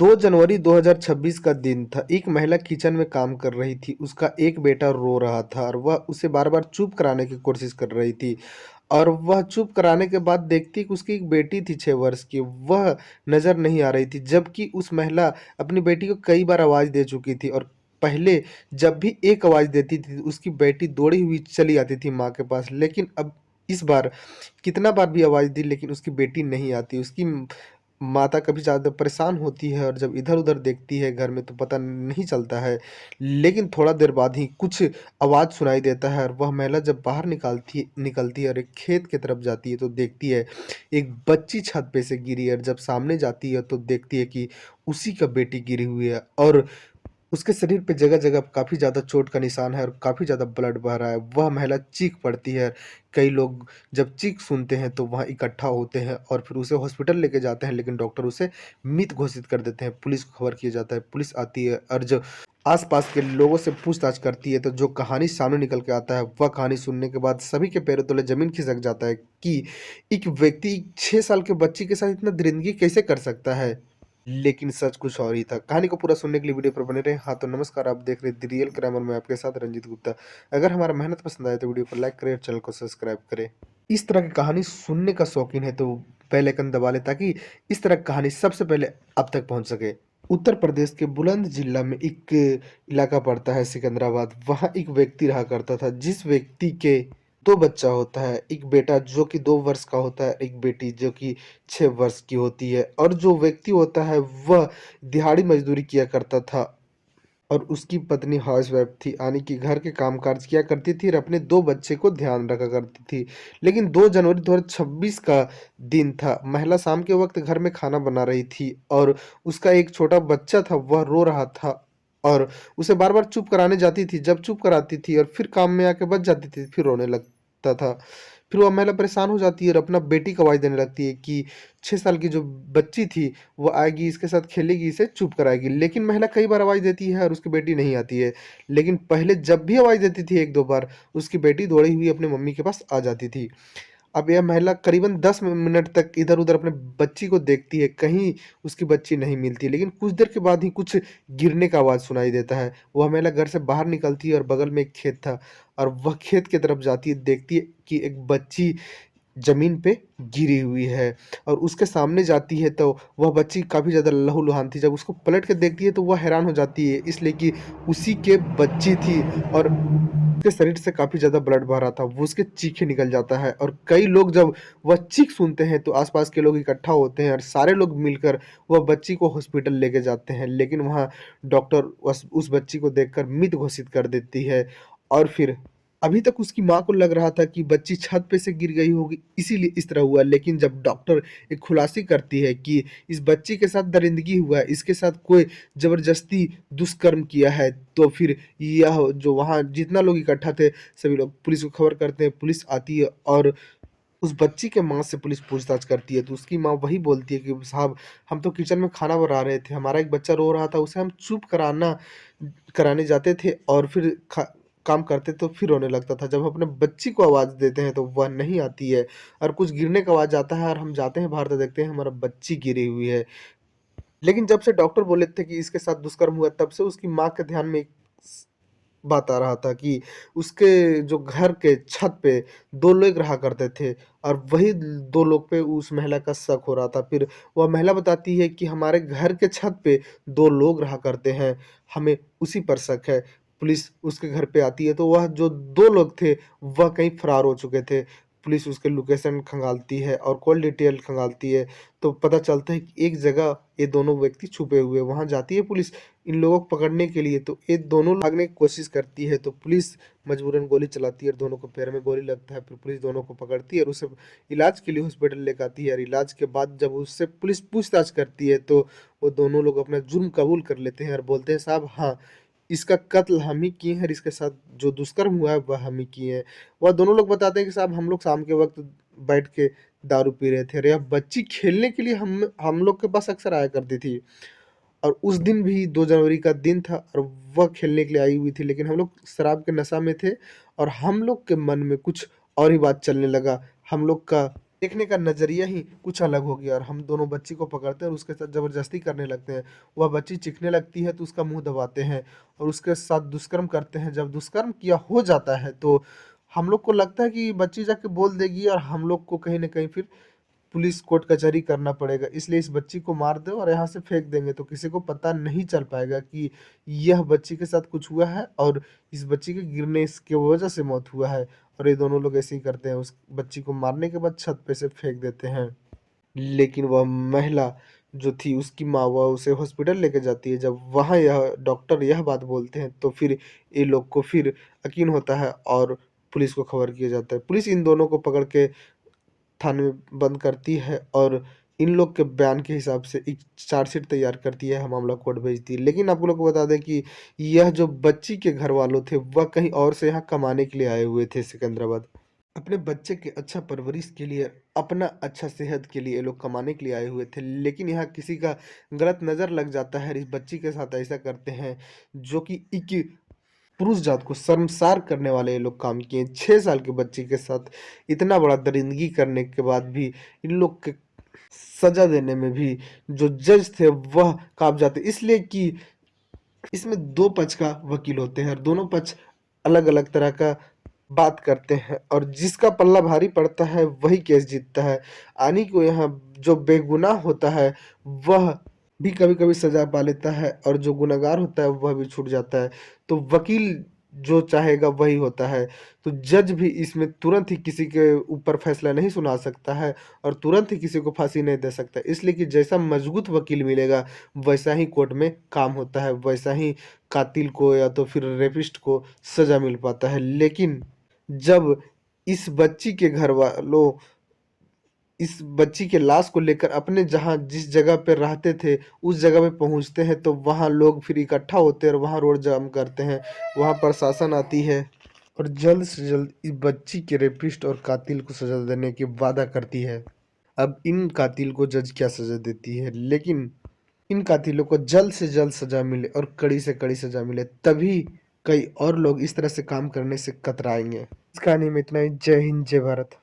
2 जनवरी 2026 का दिन था। एक महिला किचन में काम कर रही थी। उसका एक बेटा रो रहा था और वह उसे बार-बार चुप कराने की कोशिश कर रही थी। और वह चुप कराने के बाद देखती कि उसकी एक बेटी थी 6 वर्ष की, वह नज़र नहीं आ रही थी। जबकि उस महिला अपनी बेटी को कई बार आवाज़ दे चुकी थी और पहले जब भी एक आवाज़ देती थी, उसकी बेटी दौड़ी हुई चली आती थी माँ के पास। लेकिन अब इस बार कितना बार भी आवाज़ दी, लेकिन उसकी बेटी नहीं आती। उसकी माता कभी ज़्यादा परेशान होती है और जब इधर-उधर देखती है घर में तो पता नहीं चलता है। लेकिन थोड़ा देर बाद ही कुछ आवाज़ सुनाई देता है और वह महिला जब बाहर निकलती है और एक खेत की तरफ जाती है तो देखती है एक बच्ची छत पे से गिरी है और जब सामने जाती है तो देखती है कि उसी का बेटी गिरी हुई है और उसके शरीर पे जगह-जगह काफ़ी ज़्यादा चोट का निशान है और काफ़ी ज़्यादा ब्लड बह रहा है। वह महिला चीख पड़ती है। कई लोग जब चीख सुनते हैं तो वहाँ इकट्ठा होते हैं और फिर उसे हॉस्पिटल लेके जाते हैं, लेकिन डॉक्टर उसे मृत घोषित कर देते हैं। पुलिस को खबर किया जाता है, पुलिस आती है और जब आस-पास के लोगों से पूछताछ करती है तो जो कहानी सामने निकल के आता है, वह कहानी सुनने के बाद सभी के पैरों तले ज़मीन खिसक जाता है कि एक व्यक्ति 6 साल के बच्ची के साथ इतना दरिंदगी कैसे कर सकता है? लेकिन सच कुछ और ही था। कहानी को पूरा सुनने के लिए वीडियो पर बने रहें। हाँ, तो नमस्कार, आप देख रहे हैं द रियल क्राइम और मैं आपके साथ रंजीत गुप्ता। अगर हमारा मेहनत पसंद आए तो वीडियो को लाइक करें और चैनल को सब्सक्राइब करें। इस तरह की कहानी सुनने का शौकीन है तो बेल आइकन दबा लें ताकि इस तरह की कहानी सबसे पहले आप तक पहुँच सके। उत्तर प्रदेश के बुलंद जिला में एक इलाका पड़ता है सिकंदराबाद। वहाँ एक व्यक्ति रहा करता था जिस व्यक्ति के 2 बच्चा होता है, एक बेटा जो कि 2 वर्ष का होता है, एक बेटी जो कि 6 वर्ष की होती है और जो व्यक्ति होता है वह दिहाड़ी मज़दूरी किया करता था और उसकी पत्नी हाउसवाइफ़ थी, यानी कि घर के काम-काज किया करती थी और अपने 2 बच्चे को ध्यान रखा करती थी। लेकिन 2 जनवरी 2026 का दिन था, महिला शाम के वक़्त घर में खाना बना रही थी और उसका एक छोटा बच्चा था, वह रो रहा था और उसे बार-बार चुप कराने जाती थी। जब चुप कराती थी और फिर काम में आके बच जाती थी, फिर रोने लगता था। फिर वह महिला परेशान हो जाती है और अपना बेटी को आवाज़ देने लगती है कि 6 साल की जो बच्ची थी वो आएगी, इसके साथ खेलेगी, इसे चुप कराएगी। लेकिन महिला कई बार आवाज़ देती है और उसकी बेटी नहीं आती है। लेकिन पहले जब भी आवाज़ देती थी 1-2 बार, उसकी बेटी दौड़ी हुई अपनी मम्मी के पास आ जाती थी। अब यह महिला करीबन 10 मिनट तक इधर-उधर अपने बच्ची को देखती है, कहीं उसकी बच्ची नहीं मिलती। लेकिन कुछ देर के बाद ही कुछ गिरने का आवाज़ सुनाई देता है। वह महिला घर से बाहर निकलती है और बगल में एक खेत था और वह खेत की तरफ जाती है, देखती है कि एक बच्ची ज़मीन पे गिरी हुई है और उसके सामने जाती है तो वह बच्ची काफ़ी ज़्यादा लहूलुहान थी। जब उसको पलट के देखती है तो वह हैरान हो जाती है इसलिए कि उसी के बच्ची थी और उसके शरीर से काफ़ी ज़्यादा ब्लड बह रहा था। वो उसके चीखें निकल जाता है और कई लोग जब वह चीख सुनते हैं तो आस-पास के लोग इकट्ठा होते हैं और सारे लोग मिलकर वह बच्ची को हॉस्पिटल लेके जाते हैं। लेकिन वहाँ डॉक्टर उस बच्ची को देखकर मृत घोषित कर देती है और फिर अभी तक उसकी माँ को लग रहा था कि बच्ची छत पे से गिर गई होगी, इसीलिए इस तरह हुआ। लेकिन जब डॉक्टर एक खुलासे करती है कि इस बच्ची के साथ दरिंदगी हुआ है, इसके साथ कोई ज़बरदस्ती दुष्कर्म किया है, तो फिर यह जो वहाँ जितना लोग इकट्ठा थे, सभी लोग पुलिस को खबर करते हैं। पुलिस आती है और उस बच्ची के माँ से पुलिस पूछताछ करती है, तो उसकी माँ वही बोलती है कि साहब, हम तो किचन में खाना बना रहे थे, हमारा एक बच्चा रो रहा था, उसे हम चुप कराने जाते थे और फिर काम करते तो फिर रोने लगता था। जब हम अपने बच्ची को आवाज़ देते हैं तो वह नहीं आती है और कुछ गिरने का आवाज़ आता है और हम जाते हैं बाहर तो देखते हैं हमारा बच्ची गिरी हुई है। लेकिन जब से डॉक्टर बोले थे कि इसके साथ दुष्कर्म हुआ, तब से उसकी माँ के ध्यान में एक स बात आ रहा था कि उसके जो घर के छत पे 2 लोग रहा करते थे और वही 2 लोग पे उस महिला का शक हो रहा था। फिर वह महिला बताती है कि हमारे घर के छत पे 2 लोग रहा करते हैं, हमें उसी पर शक है। पुलिस उसके घर पे आती है तो वह जो 2 लोग थे, वह कहीं फरार हो चुके थे। पुलिस उसके लोकेशन खंगालती है और कॉल डिटेल खंगालती है, तो पता चलता है कि एक जगह ये दोनों व्यक्ति छुपे हुए हैं। वहाँ जाती है पुलिस इन लोगों को पकड़ने के लिए, तो ये दोनों भागने की कोशिश करती है, तो पुलिस मजबूरन गोली चलाती है और दोनों को पैर में गोली लगता है। फिर पुलिस दोनों को पकड़ती है और उसे इलाज के लिए हॉस्पिटल लेके आती है और इलाज के बाद जब उससे पुलिस पूछताछ करती है, तो वो दोनों लोग अपना जुर्म कबूल कर लेते हैं और बोलते हैं, साहब हाँ, इसका कत्ल हम ही किए हैं और इसके साथ जो दुष्कर्म हुआ है वह हम ही किए हैं। वह दोनों लोग बताते हैं कि साहब हम लोग शाम के वक़्त बैठ के दारू पी रहे थे और यह बच्ची खेलने के लिए हम लोग के पास अक्सर आया करती थी और उस दिन भी 2 जनवरी का दिन था और वह खेलने के लिए आई हुई थी, लेकिन हम लोग शराब के नशा में थे और हम लोग के मन में कुछ और ही बात चलने लगा। हम लोग का देखने का नज़रिया ही कुछ अलग हो गया और हम दोनों बच्ची को पकड़ते हैं और उसके साथ ज़बरदस्ती करने लगते हैं। वह बच्ची चीखने लगती है तो उसका मुँह दबाते हैं और उसके साथ दुष्कर्म करते हैं। जब दुष्कर्म किया हो जाता है तो हम लोग को लगता है कि बच्ची जाके बोल देगी और हम लोग को कहीं न कहीं फिर पुलिस कोर्ट कचहरी करना पड़ेगा। इसलिए इस बच्ची को मार दो और यहाँ से फेंक देंगे तो किसी को पता नहीं चल पाएगा कि यह बच्ची के साथ कुछ हुआ है और इस बच्ची के गिरने इसकी वजह से मौत हुआ है। और ये दोनों लोग ऐसे ही करते हैं, उस बच्ची को मारने के बाद छत पे से फेंक देते हैं। लेकिन वह महिला जो थी उसकी माँ वह उसे हॉस्पिटल लेके जाती है। जब वहाँ यह डॉक्टर यह बात बोलते हैं तो फिर ये लोग को फिर यकीन होता है और पुलिस को खबर किया जाता है। पुलिस इन दोनों को पकड़ के थाने में बंद करती है और इन लोग के बयान के हिसाब से एक चार्जशीट तैयार करती है, मामला कोर्ट भेजती है। लेकिन आप लोग को बता दें कि यह जो बच्ची के घर वालों थे वह कहीं और से यहाँ कमाने के लिए आए हुए थे सिकंदराबाद। अपने बच्चे के अच्छा परवरिश के लिए, अपना अच्छा सेहत के लिए ये लोग कमाने के लिए आए हुए थे। लेकिन यहाँ किसी का गलत नज़र लग जाता है और इस बच्ची के साथ ऐसा करते हैं जो कि एक पुरुष जात को शर्मसार करने वाले ये लोग काम किए। 6 साल के बच्चे के साथ इतना बड़ा दरिंदगी करने के बाद भी इन लोग के सज़ा देने में भी जो जज थे वह काँप जाते। इसलिए कि इसमें 2 पक्ष का वकील होते हैं और दोनों पक्ष अलग-अलग तरह का बात करते हैं और जिसका पल्ला भारी पड़ता है वही केस जीतता है। यानी को यहाँ जो बेगुनाह होता है वह भी कभी-कभी सज़ा पा लेता है और जो गुनहगार होता है वह भी छूट जाता है। तो वकील जो चाहेगा वही होता है। तो जज भी इसमें तुरंत ही किसी के ऊपर फैसला नहीं सुना सकता है और तुरंत ही किसी को फांसी नहीं दे सकता। इसलिए कि जैसा मजबूत वकील मिलेगा वैसा ही कोर्ट में काम होता है, वैसा ही कातिल को या तो फिर रेपिस्ट को सज़ा मिल पाता है। लेकिन जब इस बच्ची के घरवालों इस बच्ची के लाश को लेकर अपने जहाँ जिस जगह पे रहते थे, उस जगह पे पहुँचते हैं तो वहाँ लोग फिर इकट्ठा होते हैं और वहाँ रोड जाम करते हैं। वहाँ प्रशासन आती है और जल्द से जल्द इस बच्ची के रेपिस्ट और कातिल को सज़ा देने की वादा करती है। अब इन कातिल को जज क्या सज़ा देती है, लेकिन इन कातिलों को जल्द से जल्द सज़ा मिले और कड़ी से कड़ी सज़ा मिले, तभी कई और लोग इस तरह से काम करने से कतराएँगे। इस कहानी में इतना ही। जय हिंद, जय भारत।